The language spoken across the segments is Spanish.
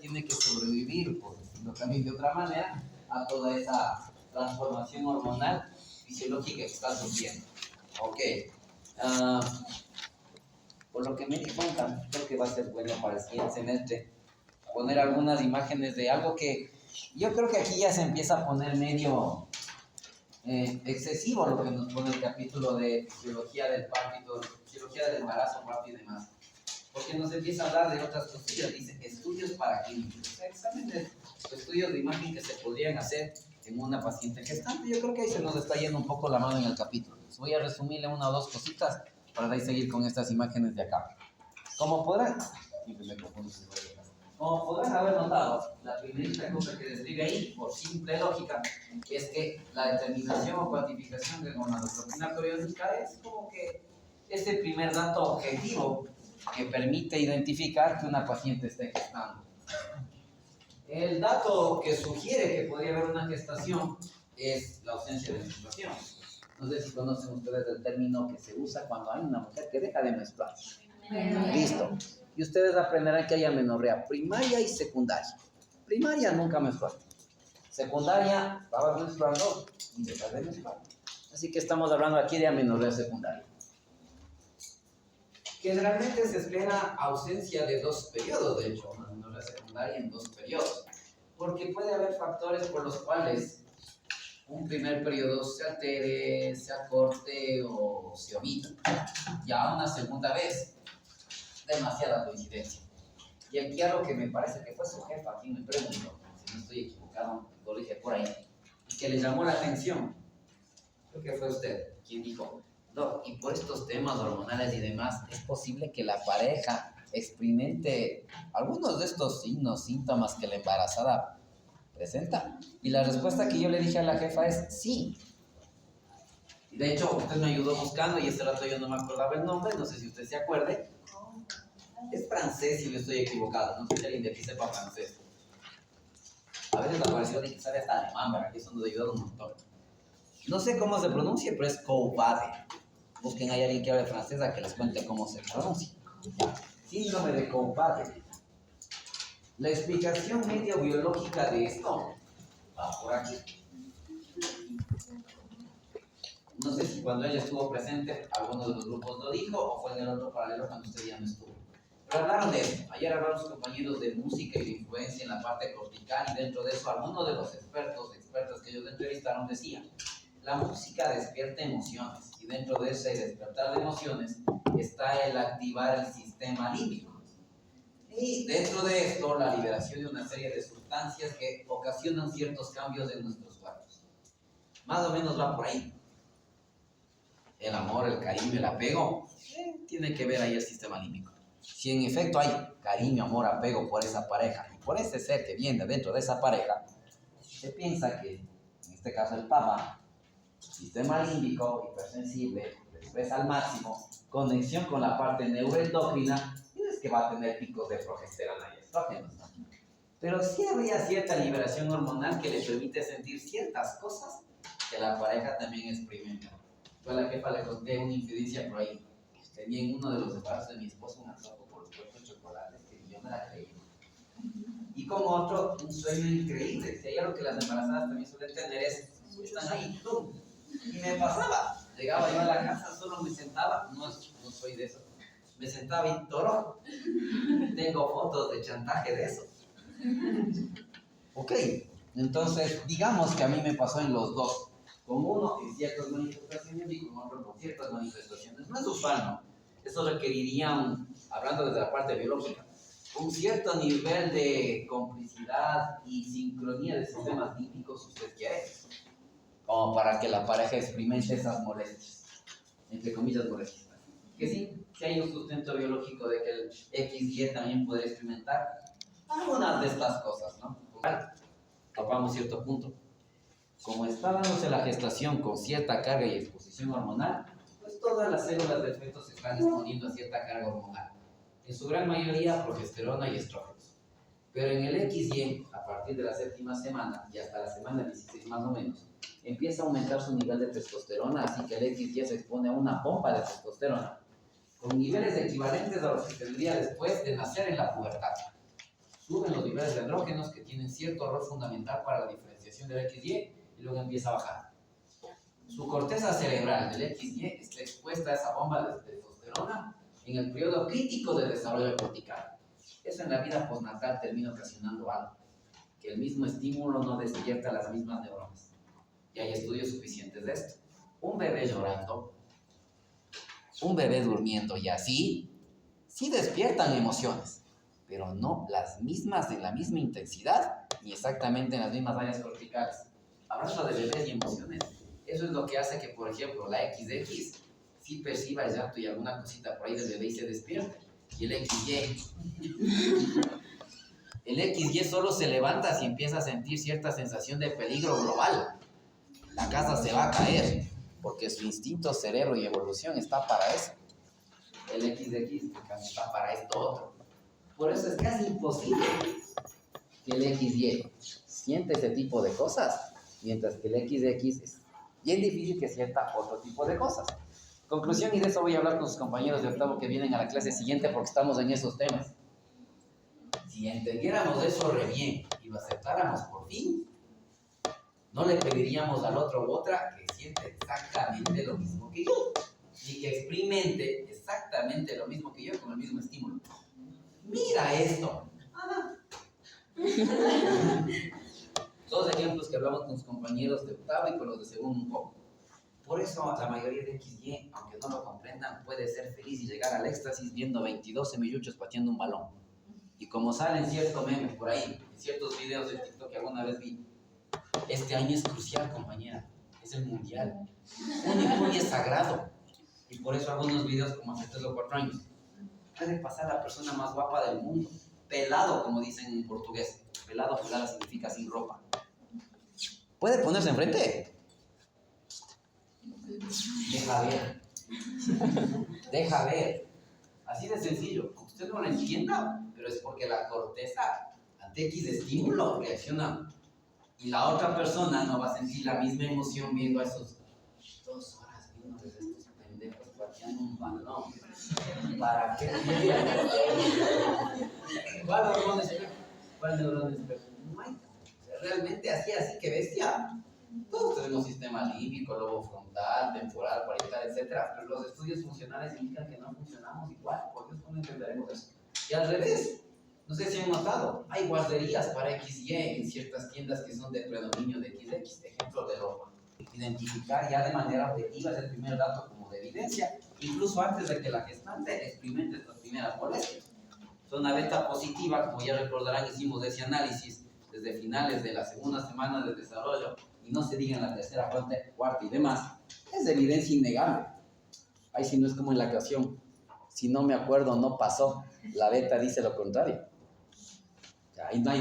tiene que sobrevivir, por decirlo también de otra manera, a toda esa transformación hormonal fisiológica que está sufriendo. Ok. Ah, por lo que me di cuenta, creo que va a ser bueno para el siguiente semestre poner algunas imágenes de algo que yo creo que aquí ya se empieza a poner medio excesivo lo que nos pone el capítulo de fisiología del parto, fisiología del embarazo, parto y demás. Porque nos empieza a hablar de otras cosillas, dice estudios para clínicos, o sea, exámenes, estudios de imagen que se podrían hacer en una paciente gestante. Yo creo que ahí se nos está yendo un poco la mano en el capítulo. Les voy a resumirle una o dos cositas para de ahí seguir con estas imágenes de acá. Como podrán haber notado, la primera cosa que describe ahí, por simple lógica, es que la determinación o cuantificación de gonadotropina periódica es como que ese primer dato objetivo que permite identificar que una paciente está gestando. El dato que sugiere que podría haber una gestación es la ausencia de menstruación. No sé si conocen ustedes el término que se usa cuando hay una mujer que deja de menstruar. Listo. Y ustedes aprenderán que hay amenorrea primaria y secundaria. Primaria nunca menstrual. Secundaria, estabas menstruando y dejas de menstruar. Así que estamos hablando aquí de amenorrea secundaria. Generalmente se espera ausencia de 2 periodos, de hecho, una amenorrea secundaria en 2 periodos. Porque puede haber factores por los cuales un primer periodo se altere, se acorte o se omita. Ya una segunda vez, demasiada coincidencia. Y aquí algo que me parece que fue su jefa, aquí me preguntó, si no estoy equivocado, corrige por ahí, y que le llamó la atención, creo que fue usted quien dijo, no, y por estos temas hormonales y demás, es posible que la pareja experimente algunos de estos signos, síntomas que la embarazada presenta. Y la respuesta que yo le dije a la jefa es sí. Y de hecho, usted me ayudó buscando y ese rato yo no me acordaba el nombre, no sé si usted se acuerde. Es francés si no estoy equivocado, no sé si alguien de aquí sepa francés. A veces apareció de que sabe hasta alemán, ¿verdad? Que eso nos ha ayudado un montón. No sé cómo se pronuncia, pero es Couvade. Busquen ahí a alguien que hable francés a que les cuente cómo se pronuncia. Síndrome de Couvade. La explicación medio biológica de esto va por aquí. No sé si cuando ella estuvo presente, alguno de los grupos lo dijo o fue en el otro paralelo cuando usted ya no estuvo. Pero hablaron de eso. Ayer hablaron sus compañeros de música y de influencia en la parte cortical y dentro de eso algunos de los expertas que ellos entrevistaron decían la música despierta emociones y dentro de ese despertar de emociones está el activar el sistema límbico. Y dentro de esto la liberación de una serie de sustancias que ocasionan ciertos cambios en nuestros cuerpos. Más o menos va por ahí. El amor, el cariño, el apego, tiene que ver ahí el sistema límbico. Si en efecto hay cariño, amor, apego por esa pareja y por ese ser que viene dentro de esa pareja, se piensa que, en este caso el Papa, sistema límbico, hipersensible, expresa al máximo, conexión con la parte neuroendocrina, y es que va a tener picos de progesterona y estrógenos, ¿no? Pero sí habría cierta liberación hormonal que le permite sentir ciertas cosas que la pareja también experimenta. Yo a la jefa le conté una infidencia por ahí. Tenía en uno de los embarazos de mi esposo un antojo por los puestos de chocolates que yo me la creí. Y como otro, un sueño increíble. Si hay algo que las embarazadas también suelen tener es, están ahí, ¡tum! Y me pasaba. Llegaba yo a la casa, solo me sentaba, no soy de eso, me sentaba y toro. Tengo fotos de chantaje de eso. Ok, entonces digamos que a mí me pasó en los dos. Con uno en ciertas manifestaciones y con otro con ciertas manifestaciones. No es usual, ¿no? Eso requeriría, hablando desde la parte biológica, un cierto nivel de complicidad y sincronía de sistemas límbicos, si usted quiere, como para que la pareja experimente esas molestias, entre comillas molestias. Que sí hay un sustento biológico de que el XY también puede experimentar algunas de estas cosas, ¿no? Topamos cierto punto. Como está dándose la gestación con cierta carga y exposición hormonal, pues todas las células del feto se están exponiendo a cierta carga hormonal. En su gran mayoría, progesterona y estrógenos. Pero en el XY, a partir de la 7ª semana y hasta la semana 16 más o menos, empieza a aumentar su nivel de testosterona, así que el XY se expone a una pompa de testosterona, con niveles equivalentes a los que tendría después de nacer en la pubertad. Suben los niveles de andrógenos que tienen cierto rol fundamental para la diferenciación del XY y luego empieza a bajar. Su corteza cerebral del XY está expuesta a esa bomba de testosterona en el periodo crítico de desarrollo cortical. Eso en la vida postnatal termina ocasionando algo, que el mismo estímulo no despierta las mismas neuronas. Y hay estudios suficientes de esto. Un bebé llorando, un bebé durmiendo y así, sí despiertan emociones, pero no las mismas en la misma intensidad ni exactamente en las mismas áreas corticales. Hablando de bebés y emociones, eso es lo que hace que, por ejemplo, la XX sí perciba el llanto y alguna cosita por ahí del bebé y se despierte. Y el XY solo se levanta si empieza a sentir cierta sensación de peligro global. La casa se va a caer, porque su instinto, cerebro y evolución está para eso. El XX está para esto otro. Por eso es casi imposible que el XY siente ese tipo de cosas, mientras que el XX es bien difícil que sienta otro tipo de cosas. Conclusión, y de eso voy a hablar con sus compañeros de octavo que vienen a la clase siguiente porque estamos en esos temas. Si entendiéramos eso re bien y lo aceptáramos por fin, no le pediríamos al otro u otra que siente exactamente lo mismo que yo, ni que experimente exactamente lo mismo que yo con el mismo estímulo. Mira esto. Todos ejemplos que hablamos con sus compañeros de octavo y con los de segundo un poco. Por eso la mayoría de XY, aunque no lo comprendan, puede ser feliz y llegar al éxtasis viendo 22 semilluchos pateando un balón. Y como salen ciertos memes por ahí, en ciertos videos de TikTok que alguna vez vi, este año es crucial, compañera, es el mundial. Un es sagrado. Y por eso algunos videos como hace 3 o 4 años, puede pasar la persona más guapa del mundo, pelado, como dicen en portugués. Pelado, pelada significa sin ropa. ¿Puede ponerse enfrente? Deja ver. Deja ver. Así de sencillo. Usted no lo entienda, pero es porque la corteza ante X estímulo reacciona. Y la otra persona no va a sentir la misma emoción viendo a esos 2 horas viendo desde estos pendejos pateando un balón. ¿Para qué? ¿Cuál hormona es? ¿Cuál neurona es? No hay. Realmente así que bestia. Todos tenemos sistema límbico, lobo frontal, temporal, parietal, etc. Pero los estudios funcionales indican que no funcionamos igual. ¿Por qué no entenderemos eso? Y al revés, no sé si han notado, hay guarderías para XY en ciertas tiendas que son de predominio de XX, ejemplo de ropa. Identificar ya de manera objetiva es el primer dato como de evidencia, incluso antes de que la gestante experimente estas primeras molestias. Zona beta positiva, como ya recordarán, hicimos ese análisis desde finales de la segunda semana de desarrollo, y no se diga en la tercera, cuarta y demás, es de evidencia innegable. Ahí sí no es como en la canción, si no me acuerdo no pasó, la beta dice lo contrario. Ahí no hay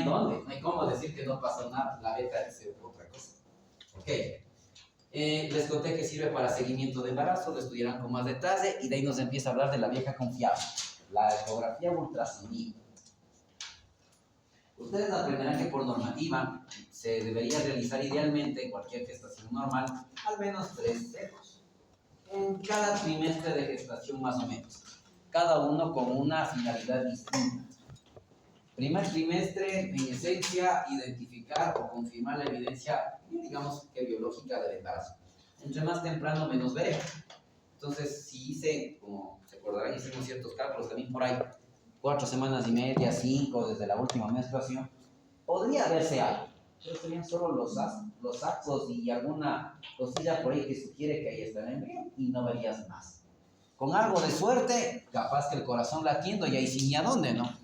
dónde, no hay cómo decir que no pasó nada, la beta dice otra cosa. Ok, les conté que sirve para seguimiento de embarazo, lo estudiarán con más detalle, y de ahí nos empieza a hablar de la vieja confiable, la ecografía ultrasonido. Ustedes aprenderán que por normativa se debería realizar idealmente en cualquier gestación normal al menos 3 ecos en cada trimestre de gestación más o menos, cada uno con una finalidad distinta. Primer trimestre, en esencia, identificar o confirmar la evidencia, digamos que biológica del embarazo. Entre más temprano, menos veré. Entonces, si hice, como se acordarán, hicimos ciertos cálculos también por ahí, 4 semanas y media, 5 desde la última menstruación, podría verse algo, pero serían solo los sacos y alguna cosilla por ahí que sugiere que ahí está el embrión y no verías más. Con algo de suerte, capaz que el corazón latiendo y ahí sí ni a dónde, ¿no?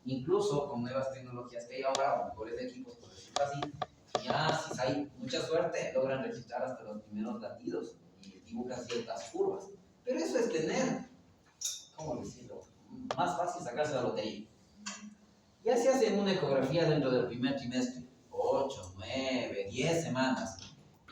Incluso con nuevas tecnologías que hay ahora, o mejores equipos, por decirlo así, ya si hay mucha suerte, logran registrar hasta los primeros latidos y dibujan ciertas curvas. Pero eso es tener, ¿cómo decirlo?, más fácil sacarse la lotería. Ya se hace una ecografía dentro del primer trimestre, 8, 9, 10 semanas.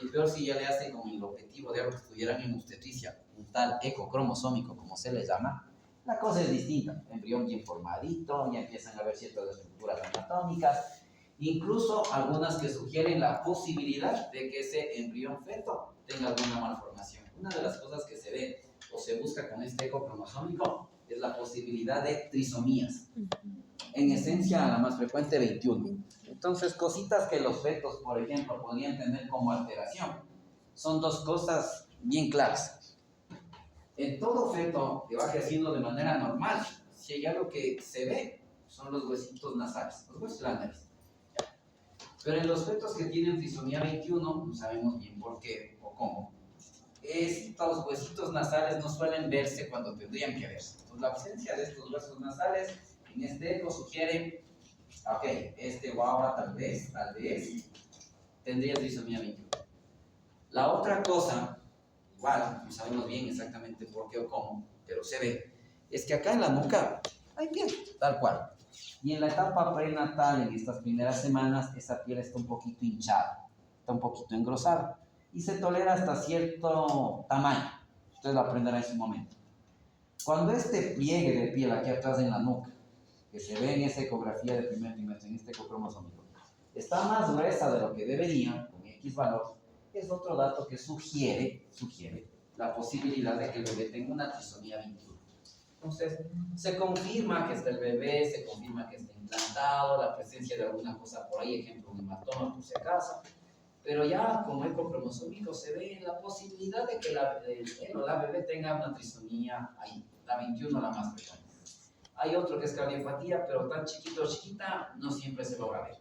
Y peor si ya le hacen con el objetivo de algo que estuvieran en obstetricia, un tal eco cromosómico, como se le llama, la cosa es distinta. Embrión bien formadito, ya empiezan a ver ciertas estructuras anatómicas, incluso algunas que sugieren la posibilidad de que ese embrión feto tenga alguna malformación. Una de las cosas que se ve o se busca con este eco cromosómico es la posibilidad de trisomías. en esencia la más frecuente 21. Entonces, cositas que los fetos, por ejemplo, podrían tener como alteración, son dos cosas bien claras. En todo feto que va creciendo de manera normal, si hay algo que se ve, son los huesitos nasales, los huesos de la nariz. Pero en los fetos que tienen trisomía 21, no sabemos bien por qué o cómo, estos huesitos nasales no suelen verse cuando tendrían que verse. Entonces, la ausencia de estos huesos nasales en este eco sugiere, ok, este guagua tal vez, tendría trisomía 21. La otra cosa, igual, no sabemos bien exactamente por qué o cómo, pero se ve, es que acá en la nuca hay piel, tal cual. Y en la etapa prenatal, en estas primeras semanas, esa piel está un poquito hinchada, está un poquito engrosada y se tolera hasta cierto tamaño. Ustedes lo aprenderán en su momento. Cuando este pliegue de piel aquí atrás en la nuca, que se ve en esa ecografía de primer trimestre, en este eco cromosómico, está más gruesa de lo que debería, con X valor, es otro dato que sugiere la posibilidad de que el bebé tenga una trisomía 21. Entonces, se confirma que está el bebé, se confirma que está implantado, la presencia de alguna cosa por ahí, ejemplo, un hematoma por si acaso, pero ya como eco cromosómico se ve la posibilidad de que él o la bebé tenga una trisomía ahí, la 21 la más frecuente. Hay otro que es cardiopatía, pero tan chiquito o chiquita no siempre se logra ver.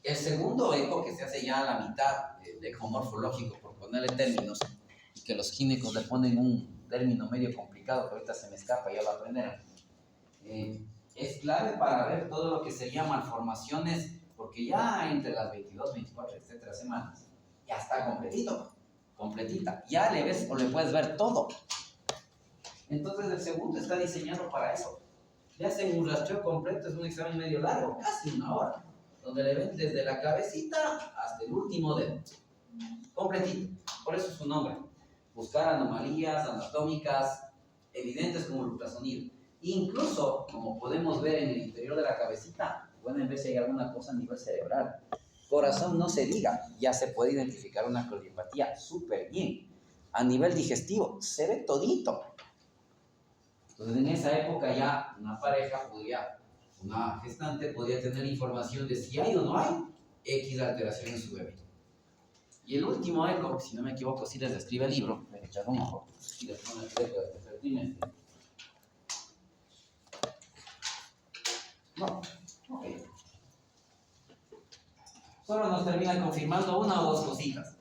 El segundo eco que se hace ya a la mitad, el eco morfológico, por ponerle términos, y que los ginecos le ponen un término medio complicado que ahorita se me escapa, ya lo aprenderán, es clave para ver todo lo que sería malformaciones, porque ya entre las 22, 24, etcétera semanas, ya está completita, ya le ves o le puedes ver todo. Entonces el segundo está diseñado para eso. Le hacen un rastreo completo, es un examen medio largo, casi una hora, donde le ven desde la cabecita hasta el último dedo, completito, por eso es su nombre. Buscar anomalías anatómicas evidentes como el ultrasonido. Incluso, como podemos ver en el interior de la cabecita, pueden ver si hay alguna cosa a nivel cerebral. Corazón no se diga, ya se puede identificar una cardiopatía súper bien. A nivel digestivo, se ve todito. Entonces, en esa época ya una gestante podía tener información de si hay o no hay X alteración en su bebé. Y el último eco, si no me equivoco, sí les describe el libro, voy a echar un ojo, y les pone el eco del tercer trimestre. No, ok. Solo nos termina confirmando una o dos cositas.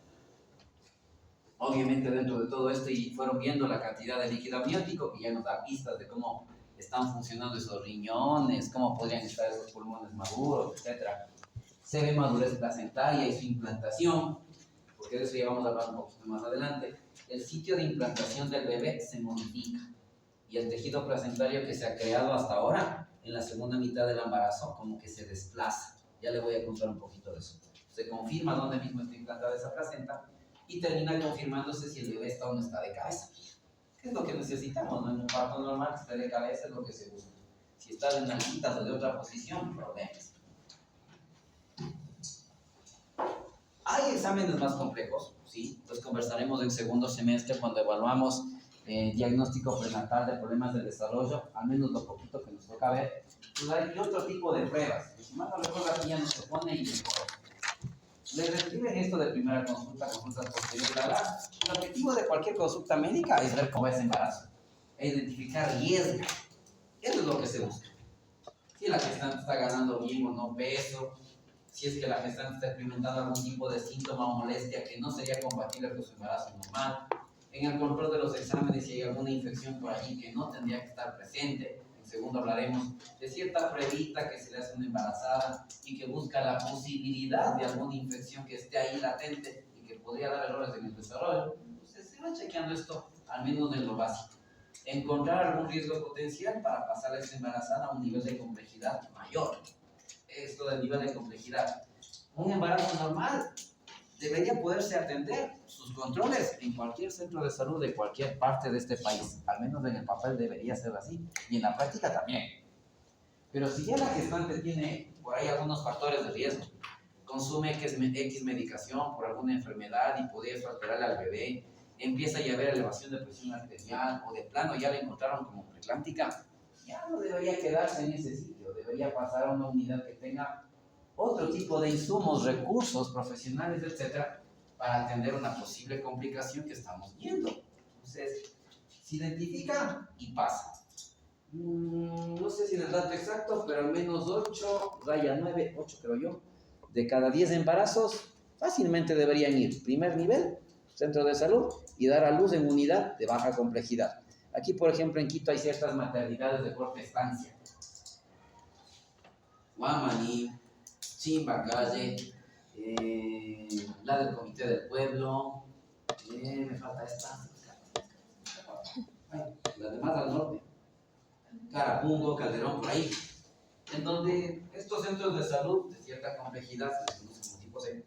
Obviamente dentro de todo esto y fueron viendo la cantidad de líquido amniótico que ya nos da pistas de cómo están funcionando esos riñones, cómo podrían estar esos pulmones maduros, etc. Se ve madurez placentaria y su implantación, porque de eso ya vamos a hablar un poquito más adelante. El sitio de implantación del bebé se modifica y el tejido placentario que se ha creado hasta ahora en la segunda mitad del embarazo como que se desplaza. Ya le voy a contar un poquito de eso. Se confirma dónde mismo está implantada esa placenta y termina confirmándose si el bebé está o no está de cabeza. ¿Qué es lo que necesitamos? ¿No? En un parto normal que esté de cabeza es lo que se busca. Si está de nalguitas o de otra posición, problemas. Hay exámenes más complejos, ¿sí? Entonces conversaremos en segundo semestre cuando evaluamos diagnóstico prenatal de problemas del desarrollo, al menos lo poquito que nos toca ver. Pues hay otro tipo de pruebas. Si más no recuerdo, aquí ya nos se pone y le describen esto de primera consulta, consultas posteriores. La verdad, el objetivo de cualquier consulta médica es ver cómo es embarazo, es identificar riesgo. Eso es lo que se busca. Si la gestante está ganando bien o no peso, si es que la gestante está experimentando algún tipo de síntoma o molestia que no sería compatible con su embarazo normal, en el control de los exámenes si hay alguna infección por allí que no tendría que estar presente. En segundo hablaremos de cierta pruebita que se le hace a una embarazada y que busca la posibilidad de alguna infección que esté ahí latente y que podría dar errores en el desarrollo. Entonces se va chequeando esto al menos en lo básico. Encontrar algún riesgo potencial para pasar a esa embarazada a un nivel de complejidad mayor. Esto del nivel de complejidad. Un embarazo normal debería poderse atender sus controles en cualquier centro de salud de cualquier parte de este país. Al menos en el papel debería ser así. Y en la práctica también. Pero si ya la gestante tiene por ahí algunos factores de riesgo, consume X medicación por alguna enfermedad y podría eso alterarle al bebé, empieza ya a haber elevación de presión arterial o de plano ya le encontraron como preeclámptica, ya no debería quedarse en ese sitio, debería pasar a una unidad que tenga otro tipo de insumos, recursos profesionales, etcétera, para atender una posible complicación que estamos viendo. Entonces, se identifica y pasa. No sé si el dato exacto, pero al menos 8, raya 9, 8 creo yo, de cada 10 embarazos fácilmente deberían ir. Primer nivel, centro de salud, y dar a luz en unidad de baja complejidad. Aquí, por ejemplo, en Quito hay ciertas maternidades de corta estancia. Guamaní, Chimbacalle, la del Comité del Pueblo, me falta esta, las demás al norte, Carapungo, Calderón, por ahí, en donde estos centros de salud de cierta complejidad, se les conoce como tipo C,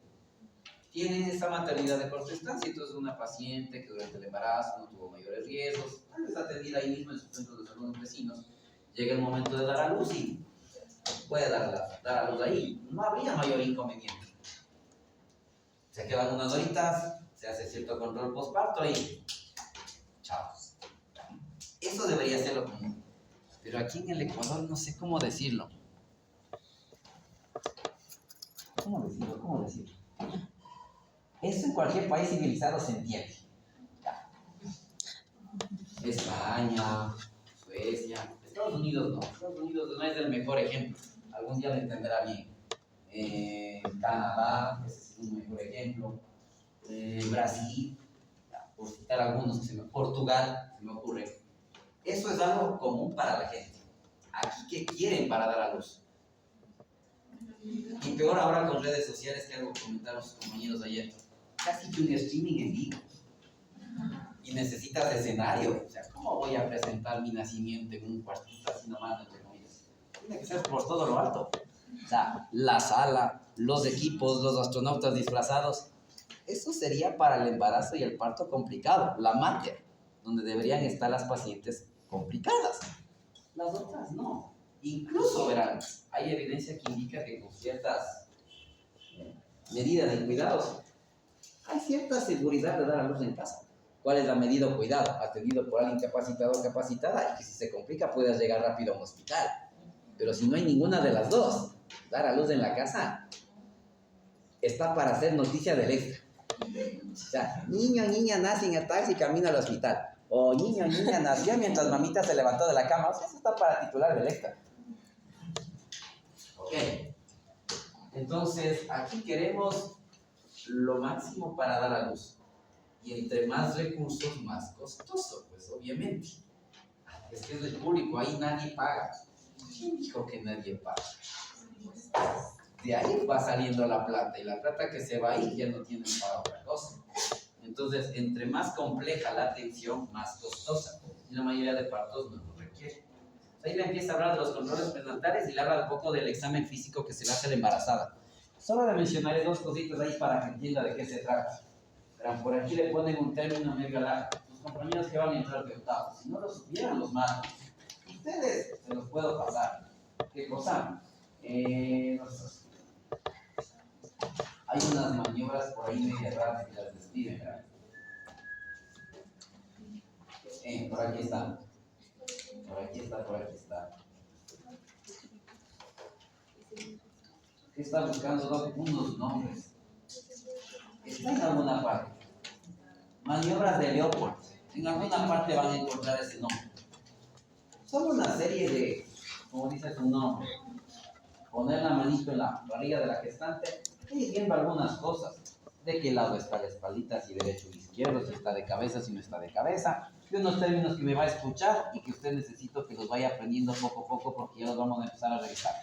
tienen esta maternidad de corta estancia. Entonces, una paciente que durante el embarazo no tuvo mayores riesgos, es atendida ahí mismo en sus centros de salud vecinos, llega el momento de dar a luz y puede dar a luz ahí, no habría mayor inconveniente. Se quedan unas horitas, se hace cierto control postparto y chao. Eso debería ser lo común. Pero aquí en el Ecuador no sé cómo decirlo. ¿Cómo decirlo? Eso en cualquier país civilizado se entiende. Ya. España, Suecia, Estados Unidos no. Estados Unidos no es el mejor ejemplo. Algún día lo entenderá bien. Canadá, ese es un mejor ejemplo. Brasil, por citar algunos, Portugal, se me ocurre. Eso es algo común para la gente. Aquí, ¿qué quieren para dar a luz? Y peor ahora con redes sociales, que algo comentaron sus compañeros ayer. Casi que un streaming en vivo. Y necesitas escenario. O sea, ¿cómo voy a presentar mi nacimiento en un cuartito así nomás, entre comillas? Tiene que ser por todo lo alto. O sea, la sala, los equipos, los astronautas disfrazados. Eso sería para el embarazo y el parto complicado. La mater, donde deberían estar las pacientes complicadas. Las otras no. Incluso, verán, hay evidencia que indica que con ciertas medidas de cuidados hay cierta seguridad de dar a luz en casa. ¿Cuál es la medida o cuidado? Atendido por alguien capacitado o capacitada, y que si se complica puedas llegar rápido a un hospital. Pero si no hay ninguna de las dos, dar a luz en la casa está para hacer noticia del extra. O sea, niño, niña nace en el taxi y camina al hospital. O niño, niña nació mientras mamita se levantó de la cama. O sea, eso está para titular del extra. Ok. Entonces, aquí queremos lo máximo para dar a luz. Y entre más recursos, más costoso, pues obviamente. Es que es del público, ahí nadie paga. ¿Quién dijo que nadie paga? De ahí va saliendo la plata, y la plata que se va ahí ya no tienen para otra cosa. Entonces, entre más compleja la atención, más costosa. Y la mayoría de partos no lo requiere. Ahí le empieza a hablar de los controles prenatales y le habla un poco del examen físico que se le hace a la embarazada. Solo le mencionaré dos cositas ahí para que entienda de qué se trata. Pero por aquí le ponen un término medio largo. Los compañeros que van a entrar de octavo, si no lo supieran, los mato. Ustedes se los puedo pasar. ¿Qué cosa? Hay unas maniobras por ahí medio raras que las describen, ¿verdad? Por aquí está. Por aquí está. ¿Qué está buscando? Unos nombres. Está en alguna parte. Maniobras de Leopold. En alguna parte van a encontrar ese nombre. Son una serie de, como dice su nombre, poner la manito en la barriga de la gestante y viendo algunas cosas. De qué lado está la espaldita, si derecho o izquierdo, si está de cabeza, si no está de cabeza. De unos términos que me va a escuchar y que usted necesito que los vaya aprendiendo poco a poco, porque ya los vamos a empezar a revisar.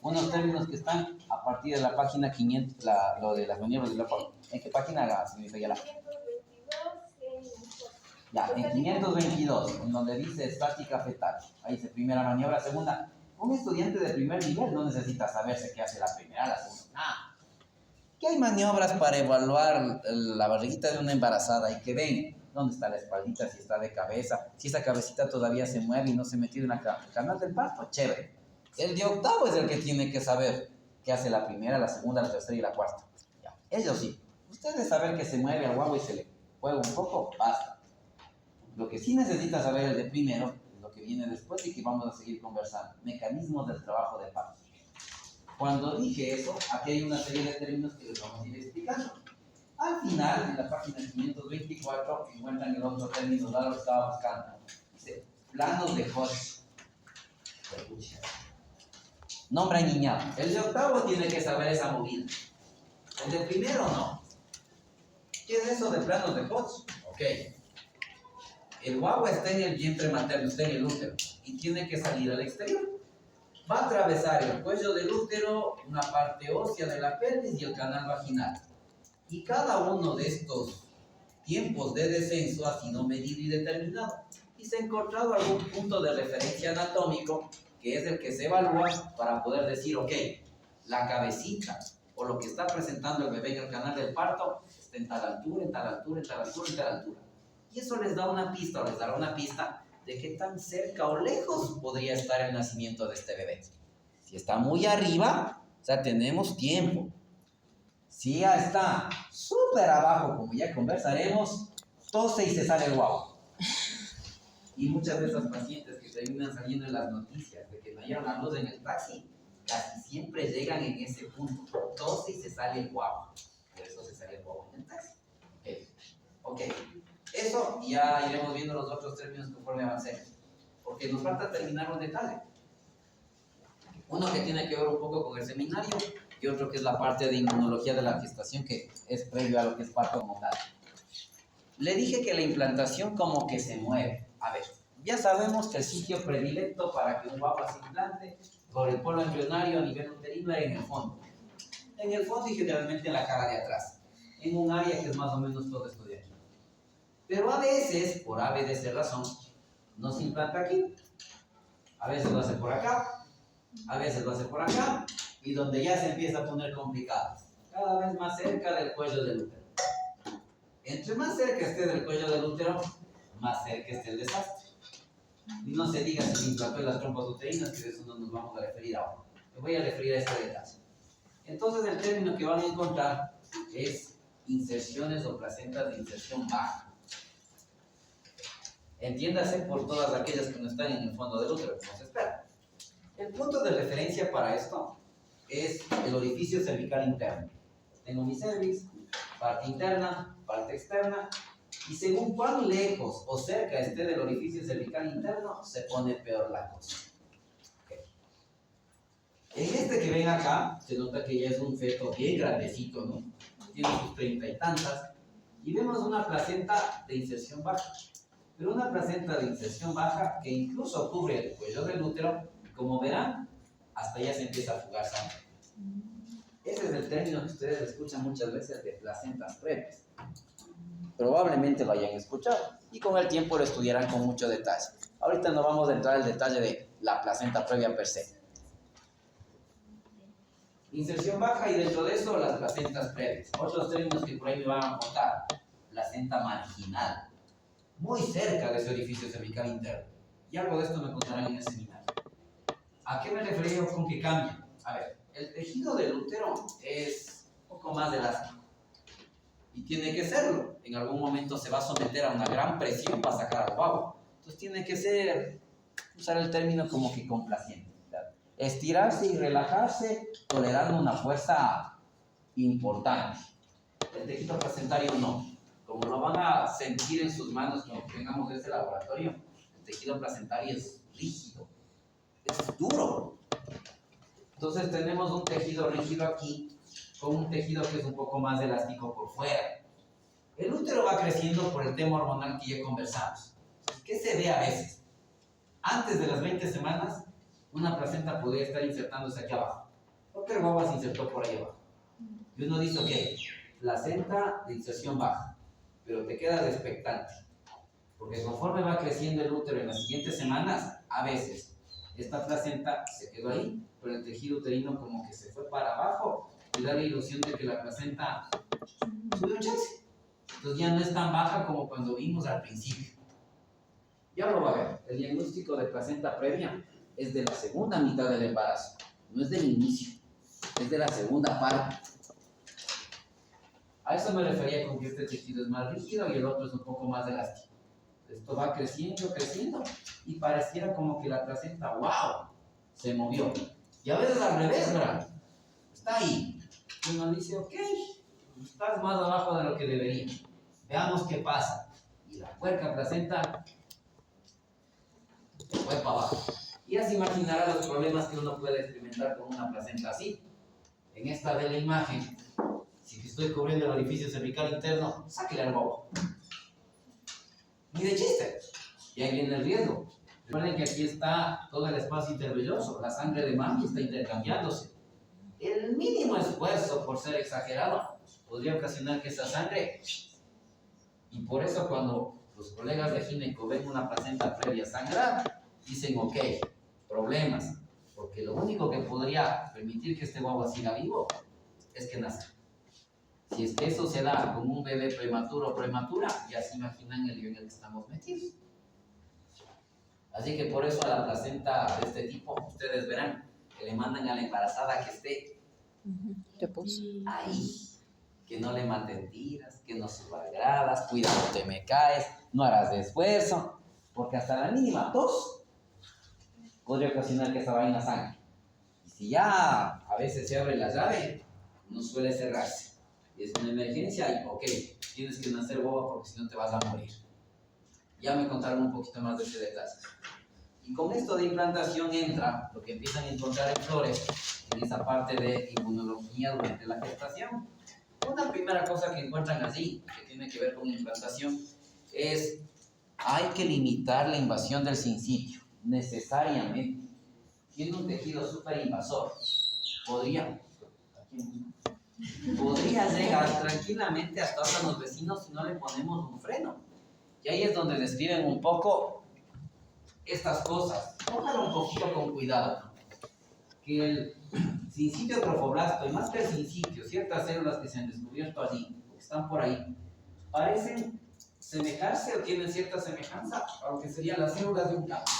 Unos términos que están a partir de la página 500, lo de las maniobras de Leopold. ¿En qué página, señorita Ayala? Ya, en 522, en donde dice estática fetal. Ahí dice primera maniobra, segunda. Un estudiante de primer nivel no necesita saberse qué hace la primera, la segunda. ¿Qué hay maniobras para evaluar la barriguita de una embarazada y que ven dónde está la espaldita, si está de cabeza, si esa cabecita todavía se mueve y no se metió en el canal del parto? Chévere. El de octavo es el que tiene que saber qué hace la primera, la segunda, la tercera y la cuarta. Ya. Ellos sí. Ustedes saber que se mueve al guagua y se le juega un poco, basta. Lo que sí necesita saber el de primero es lo que viene después y que vamos a seguir conversando. Mecanismos del trabajo de parto. Cuando dije eso, aquí hay una serie de términos que les vamos a ir explicando. Al final, en la página 524, encuentran el otro término, lo que estaba buscando. Dice, planos de Hodge. Nombre niñado. El de octavo tiene que saber esa movida. El de primero no. ¿Qué es eso de planos de Hodge? Ok. El guagua está en el vientre materno, está en el útero, y tiene que salir al exterior. Va a atravesar el cuello del útero, una parte ósea de la pelvis y el canal vaginal. Y cada uno de estos tiempos de descenso ha sido medido y determinado. Y se ha encontrado algún punto de referencia anatómico que es el que se evalúa para poder decir, ok, la cabecita o lo que está presentando el bebé en el canal del parto está en tal altura, en tal altura, en tal altura, en tal altura. Y eso les da una pista, o les dará una pista de qué tan cerca o lejos podría estar el nacimiento de este bebé. Si está muy arriba, o sea, tenemos tiempo. Si ya está súper abajo, como ya conversaremos, tose y se sale el guau. Y muchas de esas pacientes que terminan saliendo en las noticias de que no hallaron la luz en el taxi, casi siempre llegan en ese punto. Tose y se sale el guau. Por eso se sale el guau en el taxi. Ok. Eso ya iremos viendo los otros términos conforme avancemos. Porque nos falta terminar un detalle. Uno que tiene que ver un poco con el seminario y otro que es la parte de inmunología de la gestación, que es previo a lo que es parto como tal. Le dije que la implantación como que se mueve. A ver, ya sabemos que el sitio predilecto para que un guagua se implante por el polo embrionario a nivel uterino era en el fondo. En el fondo y generalmente en la cara de atrás, en un área que es más o menos todo esto de aquí. Pero a veces, por A, B, de esa razón, no se implanta aquí. A veces lo hace por acá, a veces lo hace por acá, y donde ya se empieza a poner complicado, cada vez más cerca del cuello del útero. Entre más cerca esté del cuello del útero, más cerca esté el desastre. Y no se diga si se implantó en las trompas uterinas, que de eso no nos vamos a referir ahora. Me voy a referir a este detalle. Entonces el término que van a encontrar es inserciones o placentas de inserción baja. Entiéndase por todas aquellas que no están en el fondo del útero, como se espera. El punto de referencia para esto es el orificio cervical interno. Tengo mi cervix, parte interna, parte externa, y según cuán lejos o cerca esté del orificio cervical interno, se pone peor la cosa. Okay. En este que ven acá, se nota que ya es un feto bien grandecito, ¿no? Tiene sus 30 y tantas, y vemos una placenta de inserción baja. Pero una placenta de inserción baja que incluso cubre el cuello del útero, como verán, hasta ya se empieza a fugar sangre. Ese es el término que ustedes escuchan muchas veces de placentas previas. Probablemente lo hayan escuchado y con el tiempo lo estudiarán con mucho detalle. Ahorita no vamos a entrar al detalle de la placenta previa per se. Inserción baja y dentro de eso las placentas previas. Otros términos que por ahí me van a contar. Placenta marginal. Muy cerca de ese orificio cervical interno. Y algo de esto me contarán en el seminario. ¿A qué me refería con que cambia? A ver, el tejido del útero es un poco más elástico. Y tiene que serlo. En algún momento se va a someter a una gran presión para sacar al guagua. Entonces tiene que ser, usar el término como que complaciente. ¿Verdad? Estirarse y relajarse tolerando una fuerza importante. El tejido placentario no. Como lo van a sentir en sus manos cuando tengamos este laboratorio, el tejido placentario es rígido, es duro. Entonces tenemos un tejido rígido aquí, con un tejido que es un poco más elástico por fuera. El útero va creciendo por el tema hormonal que ya conversamos. ¿Qué se ve a veces? Antes de las 20 semanas, una placenta podría estar insertándose aquí abajo. Porque el guagua se insertó por ahí abajo. Y uno dice, ok, placenta de inserción baja. Pero te quedas expectante, porque conforme va creciendo el útero en las siguientes semanas, a veces esta placenta se quedó ahí, pero el tejido uterino como que se fue para abajo y da la ilusión de que la placenta subió un chance. Entonces ya no es tan baja como cuando vimos al principio. Ya lo va a ver, el diagnóstico de placenta previa es de la segunda mitad del embarazo, no es del inicio, es de la segunda parte. A eso me refería con que este tejido es más rígido y el otro es un poco más elástico. Esto va creciendo, creciendo, y pareciera como que la placenta, wow, se movió. Y a veces al revés, ¿verdad? Está ahí. Y uno dice, ok, estás más abajo de lo que debería. Veamos qué pasa. Y la puerca placenta se fue para abajo. Y ya se imaginará los problemas que uno puede experimentar con una placenta así. En esta de la imagen, si estoy cubriendo el orificio cervical interno, sáquele al bobo. Ni de chiste. Y ahí viene el riesgo. Recuerden que aquí está todo el espacio intervelloso. La sangre de mami está intercambiándose. El mínimo esfuerzo, por ser exagerado, podría ocasionar que esa sangre... Y por eso cuando los colegas de gineco ven una placenta previa sangrada, dicen, ok, problemas. Porque lo único que podría permitir que este guagua siga vivo es que nazca. Si es que eso se da con un bebé prematuro o prematura, ya se imaginan el lío en el que estamos metidos. Así que por eso a la placenta de este tipo, ustedes verán que le mandan a la embarazada que esté ahí. Que no le maten tiras, que no suba gradas, cuidado te me caes, no harás de esfuerzo, porque hasta la mínima tos podría ocasionar que esa vaina sangre. Y si ya a veces se abre la llave, no suele cerrarse. Y es una emergencia y ok, tienes que nacer boba porque si no te vas a morir. Ya me contaron un poquito más de ese detalle. Y con esto de implantación entra lo que empiezan a encontrar en flores, en esa parte de inmunología durante la gestación. Una primera cosa que encuentran allí, que tiene que ver con implantación, es hay que limitar la invasión del sincitio, necesariamente. Tiene un tejido súper invasor. Podría llegar tranquilamente hasta los vecinos si no le ponemos un freno. Y ahí es donde describen un poco estas cosas. Póngalo un poquito con cuidado, ¿no? Que el sincitio trofoblasto, y más que el sincitio, ciertas células que se han descubierto allí, que están por ahí, parecen semejarse o tienen cierta semejanza a lo que serían las células de un cáncer.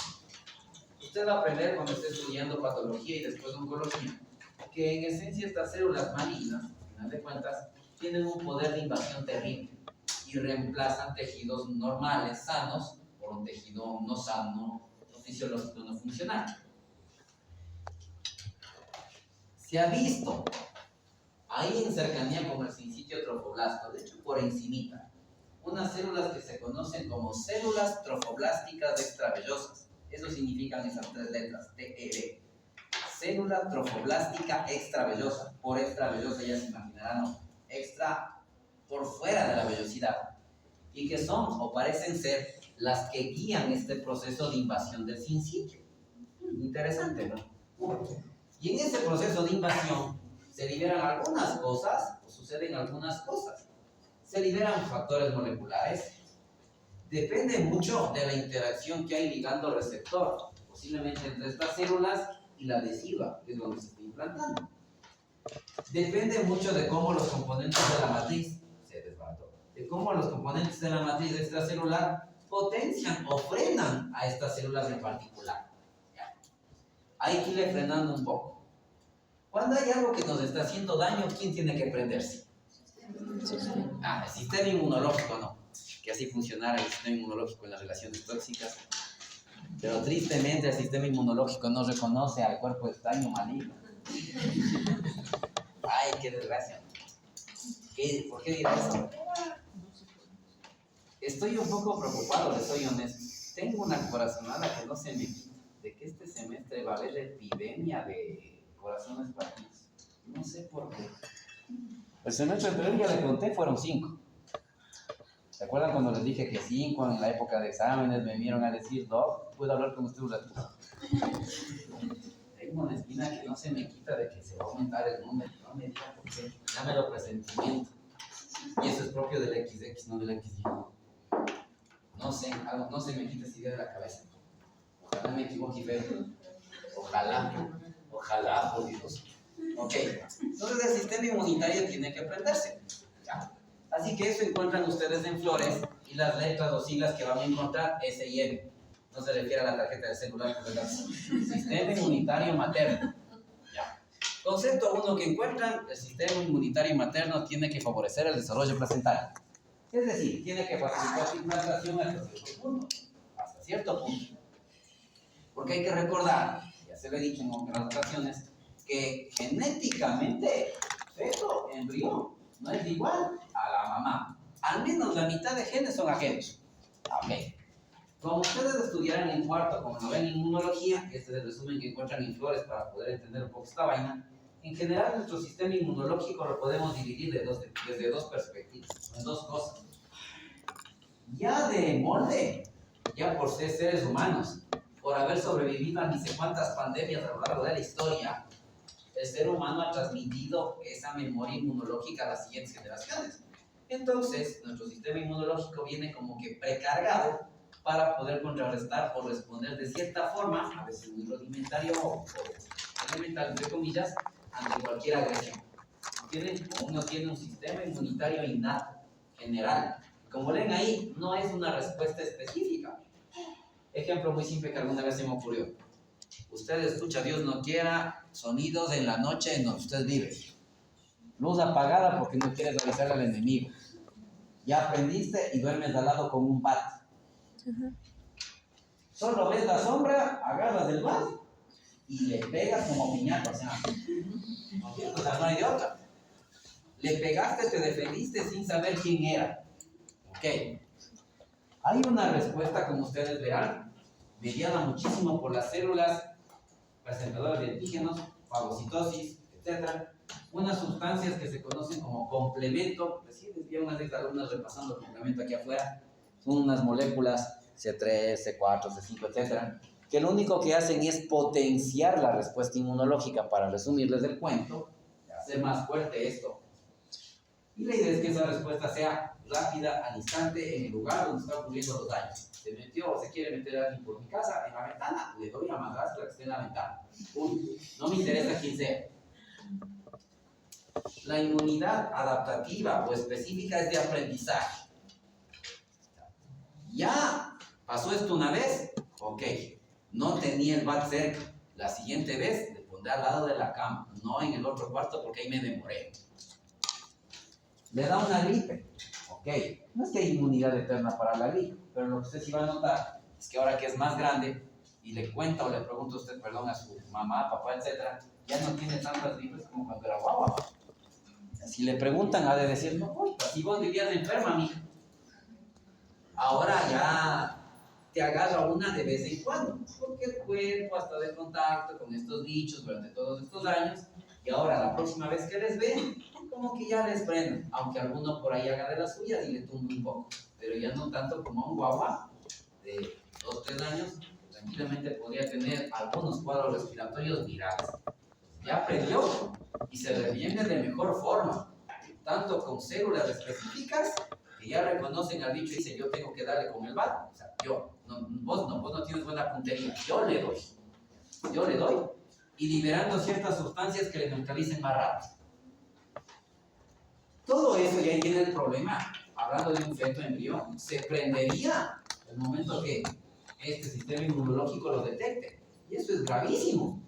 Usted va a aprender cuando esté estudiando patología y después oncología, que en esencia estas células malignas, al final de cuentas, tienen un poder de invasión terrible y reemplazan tejidos normales, sanos, por un tejido no sano, no fisiológico, no funcional. Se ha visto ahí en cercanía con el sincitio trofoblasto, de hecho por encimita, unas células que se conocen como células trofoblásticas extravellosas. Eso significan esas tres letras, TEB. Célula trofoblástica extravellosa. Por extravellosa ya se imaginarán, ¿no? Extra por fuera de la vellosidad. Y que son o parecen ser las que guían este proceso de invasión del sincitio. Interesante, ¿no? Y en ese proceso de invasión se liberan algunas cosas, o suceden algunas cosas. Se liberan factores moleculares. Depende mucho de la interacción que hay ligando-receptor, posiblemente entre estas células y la adhesiva, que es donde se está implantando. Depende mucho de cómo los componentes de la matriz, se desbarató, de cómo los componentes de la matriz extracelular potencian o frenan a estas células en particular. Hay que irle frenando un poco. Cuando hay algo que nos está haciendo daño, ¿quién tiene que prenderse? El sistema inmunológico no. Que así funcionara el sistema inmunológico en las relaciones tóxicas. Pero tristemente el sistema inmunológico no reconoce al cuerpo extraño maligno. Ay, qué desgracia. ¿Por qué dirá eso? Estoy un poco preocupado, les soy honesto. Tengo una corazonada que no se me quita, de que este semestre va a haber epidemia de corazones partidos. No sé por qué. El semestre anterior ya le conté, fueron 5. ¿Se acuerdan cuando les dije que 5 en la época de exámenes me vinieron a decir 2? ¿Puedo hablar con usted un ratito? Tengo una espina que no se me quita de que se va a aumentar el número. No me diga por qué. Dámelo presentimiento. Y eso es propio del XX, no del XY. No sé, no se me quita esa idea de la cabeza. Ojalá me equivoque, pero ojalá, por Dios. Ok, entonces el sistema inmunitario tiene que prenderse. ¿Ya? Así que eso encuentran ustedes en flores y las letras o siglas que van a encontrar S y M. No se refiere a la tarjeta de celular, sistema inmunitario materno. ¿Ya? Concepto 1 que encuentran, el sistema inmunitario materno tiene que favorecer el desarrollo placentario. Es decir, tiene que facilitar su implantación hasta cierto punto. Hasta cierto punto. Porque hay que recordar, ya se lo he dicho en otras ocasiones, que genéticamente feto, embrión, no es igual a la mamá. Al menos la mitad de genes son ajenos. Ok. Como ustedes estudiarán en cuarto, como lo ven en inmunología, este es el resumen que encuentran en Flores para poder entender un poco esta vaina. En general, nuestro sistema inmunológico lo podemos dividir desde dos perspectivas, en dos cosas. Ya de molde, ya por ser seres humanos, por haber sobrevivido a ni sé cuántas pandemias a lo largo de la historia, el ser humano ha transmitido esa memoria inmunológica a las siguientes generaciones. Entonces, nuestro sistema inmunológico viene como que precargado para poder contrarrestar o responder de cierta forma, a veces muy rudimentario o elemental, entre comillas, ante cualquier agresión. Uno tiene un sistema inmunitario innato, general. Como ven ahí, no es una respuesta específica. Ejemplo muy simple que alguna vez se me ocurrió. Usted escucha, Dios no quiera, sonidos en la noche en donde usted vive. Luz apagada porque no quieres avisar al enemigo. Ya aprendiste y duermes al lado con un bat. Solo ves la sombra, agarras el bat y le pegas como piñata. O sea, no hay de otra. Le pegaste, te defendiste sin saber quién era. Ok. Hay una respuesta, como ustedes verán, mediada muchísimo por las células presentadoras de antígenos, fagocitosis, etc. Unas sustancias que se conocen como complemento. Recién les vi a unas de estas alumnas repasando el complemento aquí afuera. Son unas moléculas C3, C4, C5, etc. que lo único que hacen es potenciar la respuesta inmunológica, para resumirles el cuento, hacer más fuerte esto. Y la idea es que esa respuesta sea rápida, al instante, en el lugar donde están ocurriendo los daños. Se metió o se quiere meter alguien por mi casa, en la ventana, le doy a madrastra que esté en la ventana. Uy, no me interesa quién sea. La inmunidad adaptativa o específica es de aprendizaje. Ya pasó esto una vez, ok, no tenía el bat cerca. La siguiente vez le pondré al lado de la cama, no en el otro cuarto porque ahí me demoré. Le da una gripe, ok, no es que hay inmunidad eterna para la gripe, pero lo que usted sí va a notar es que ahora que es más grande y le cuenta o le pregunta a usted, perdón, a su mamá, papá, etc., ya no tiene tantas gripes como cuando era guagua. Si le preguntan, ha de decir, no, uy, si vos vivías enferma, mija. Ahora ya te agarra una de vez en cuando, porque el cuerpo ha estado en contacto con estos bichos durante todos estos años, y ahora la próxima vez que les ven, como que ya les prenden, aunque alguno por ahí haga de las suyas y le tumbe un poco, pero ya no tanto como a un guagua de 2 o 3 años, que tranquilamente podría tener algunos cuadros respiratorios virales. Ya aprendió y se reviene de mejor forma, tanto con células específicas que ya reconocen al bicho y dicen, yo tengo que darle con el bat. O sea, vos no tienes buena puntería, yo le doy, y liberando ciertas sustancias que le neutralicen más rápido. Todo eso, y ahí viene el problema, hablando de un feto embrión, se prendería el momento que este sistema inmunológico lo detecte, y eso es gravísimo.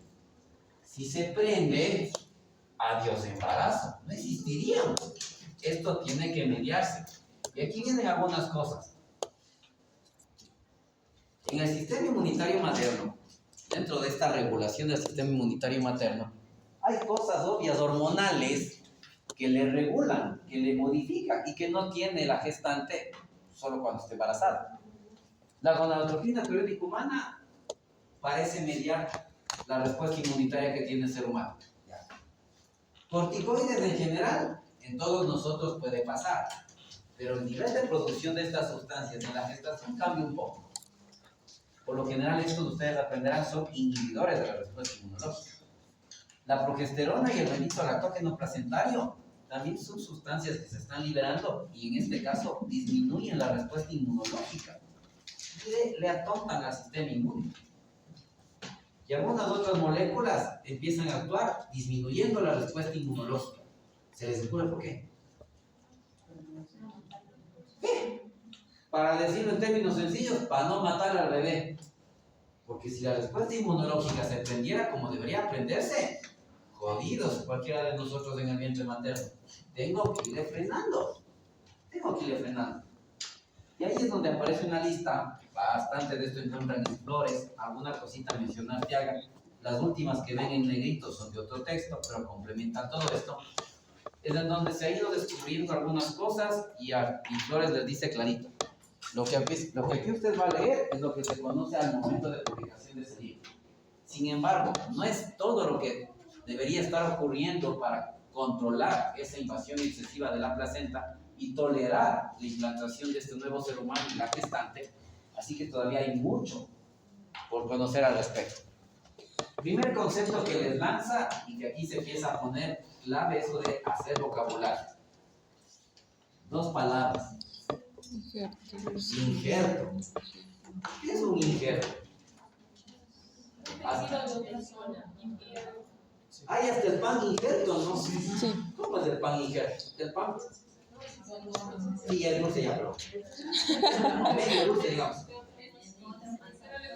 Si se prende, adiós embarazo, no existiría. Esto tiene que mediarse. Y aquí vienen algunas cosas. En el sistema inmunitario materno, dentro de esta regulación del sistema inmunitario materno, hay cosas obvias hormonales que le regulan, que le modifican y que no tiene la gestante solo cuando esté embarazada. La gonadotropina periódica humana parece mediar la respuesta inmunitaria que tiene el ser humano. Corticoides en general, en todos nosotros puede pasar, pero el nivel de producción de estas sustancias en la gestación cambia un poco. Por lo general, estos ustedes aprenderán son inhibidores de la respuesta inmunológica. La progesterona y el bendito lactógeno placentario también son sustancias que se están liberando y en este caso disminuyen la respuesta inmunológica. Le atontan al sistema inmune. Y algunas otras moléculas empiezan a actuar disminuyendo la respuesta inmunológica. ¿Se les ocurre por qué? Para decirlo en términos sencillos, para no matar al bebé. Porque si la respuesta inmunológica se prendiera como debería prenderse, jodidos cualquiera de nosotros en el vientre materno. Tengo que ir frenando. tengo que ir frenando. Y ahí es donde aparece una lista, bastante de esto encuentran en Flores, alguna cosita mencionar que hagan. Las últimas que ven en negrito son de otro texto, pero complementan todo esto. Es en donde se ha ido descubriendo algunas cosas y Flores les dice clarito. Lo que aquí usted va a leer es lo que se conoce al momento de publicación de ese libro. Sin embargo, no es todo lo que debería estar ocurriendo para controlar esa invasión excesiva de la placenta y tolerar la implantación de este nuevo ser humano en la gestante. Así que todavía hay mucho por conocer al respecto. Primer concepto que les lanza y que aquí se empieza a poner clave, eso de hacer vocabulario. Dos palabras. Injerto. ¿Qué es un injerto? Hay hasta el pan injerto, ¿no? Sí. ¿Cómo es el pan injerto? ¿El pan? Sí, el dulce ya, pero. Medio dulce, digamos.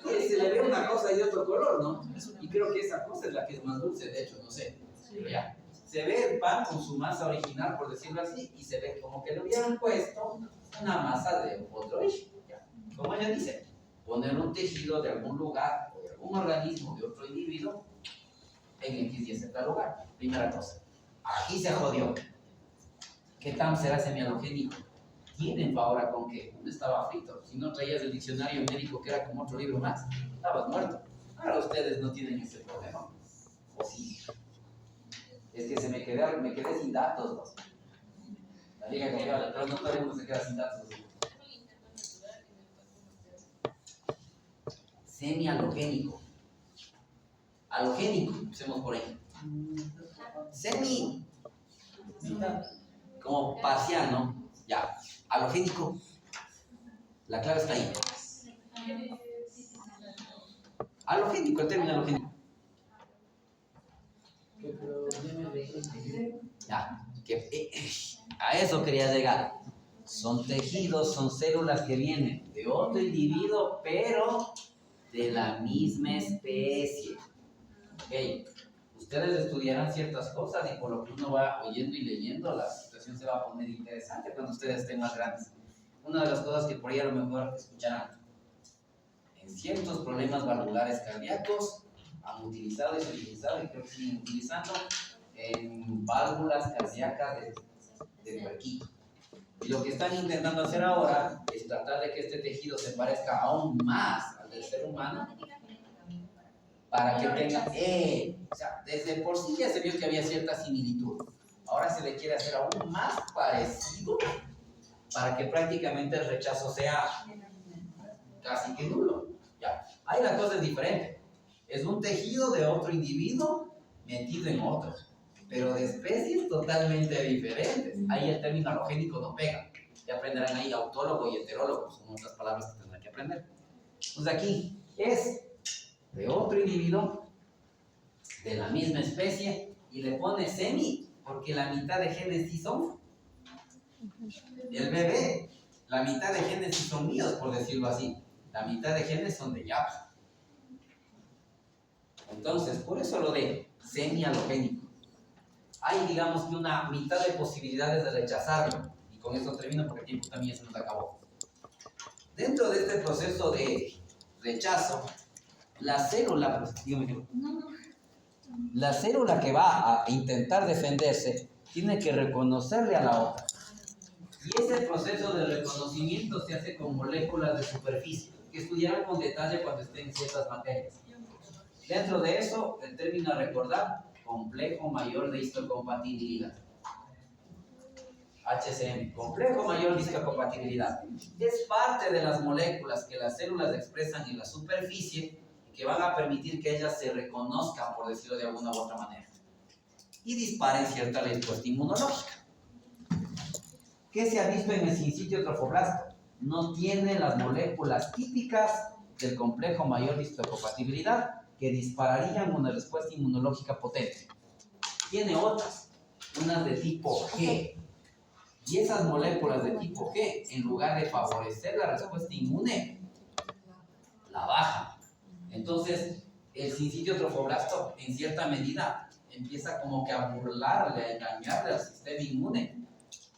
Se le ve una cosa y de otro color, ¿no? Y creo que esa cosa es la que es más dulce, de hecho, no sé. Pero ya. Se ve el pan con su masa original, por decirlo así, y se ve como que le hubieran puesto una masa de otro hecho. Como ella dice, poner un tejido de algún lugar o de algún organismo de otro individuo en X y Z lugar. Primera cosa. Aquí se jodió. ¿Qué tan será semialogénico? Tienen ahora con que uno estaba frito. Si no traías el diccionario médico, que era como otro libro más, estabas muerto. Ahora ustedes no tienen ese problema. ¿O sí? Es que me quedé sin datos. ¿No? La liga confiable, pero no todo el mundo se queda sin datos. Semialogénico. Alogénico, empecemos por ahí. Semi. Como parcial, ¿no? Ya. Alogénico. La clave está ahí. Alogénico, el término alogénico. Ya. A eso quería llegar. Son tejidos, son células que vienen de otro individuo, pero de la misma especie. Ok. Ustedes estudiarán ciertas cosas y por lo que uno va oyendo y leyendo, la situación se va a poner interesante cuando ustedes estén más grandes. Una de las cosas que por ahí a lo mejor escucharán, en ciertos problemas valvulares cardíacos han utilizado y se utilizado y creo que siguen utilizando en válvulas cardíacas de puerquito. Y lo que están intentando hacer ahora es tratar de que este tejido se parezca aún más al del ser humano para que tenga, o sea, desde por sí ya se vio que había cierta similitud. Ahora se le quiere hacer aún más parecido para que prácticamente el rechazo sea casi que nulo. Ya, ahí la cosa es diferente. Es un tejido de otro individuo metido en otro, pero de especies totalmente diferentes. Ahí el término alogénico no pega. Ya aprenderán ahí autólogo y heterólogo, son otras palabras que tendrán que aprender. Entonces aquí es de otro individuo, de la misma especie, y le pone semi, porque la mitad de genes sí son el bebé, la mitad de genes sí son míos, por decirlo así, la mitad de genes son de Yap. Entonces, por eso lo de semi-alogénico. Hay, digamos que una mitad de posibilidades de rechazarlo, y con eso termino porque el tiempo también se nos acabó. Dentro de este proceso de rechazo, la célula, pues, la célula que va a intentar defenderse tiene que reconocerle a la otra. Y ese proceso de reconocimiento se hace con moléculas de superficie, que estudiarán con detalle cuando estén en ciertas materias. Dentro de eso, el término a recordar, complejo mayor de histocompatibilidad. HCM, complejo mayor de histocompatibilidad. Es parte de las moléculas que las células expresan en la superficie que van a permitir que ellas se reconozcan, por decirlo de alguna u otra manera, y disparen cierta respuesta inmunológica. ¿Qué se ha visto en el sincitio trofoblasto? No tiene las moléculas típicas del complejo mayor de histocompatibilidad que dispararían una respuesta inmunológica potente. Tiene otras, unas de tipo G. Y esas moléculas de tipo G, en lugar de favorecer la respuesta inmune, la bajan. Entonces, el sincitio trofoblasto, en cierta medida, empieza como que a burlarle, a engañarle al sistema inmune,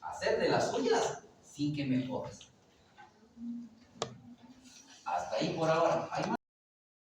a hacer de las suyas sin que me jodas. Hasta ahí por ahora. Hay más.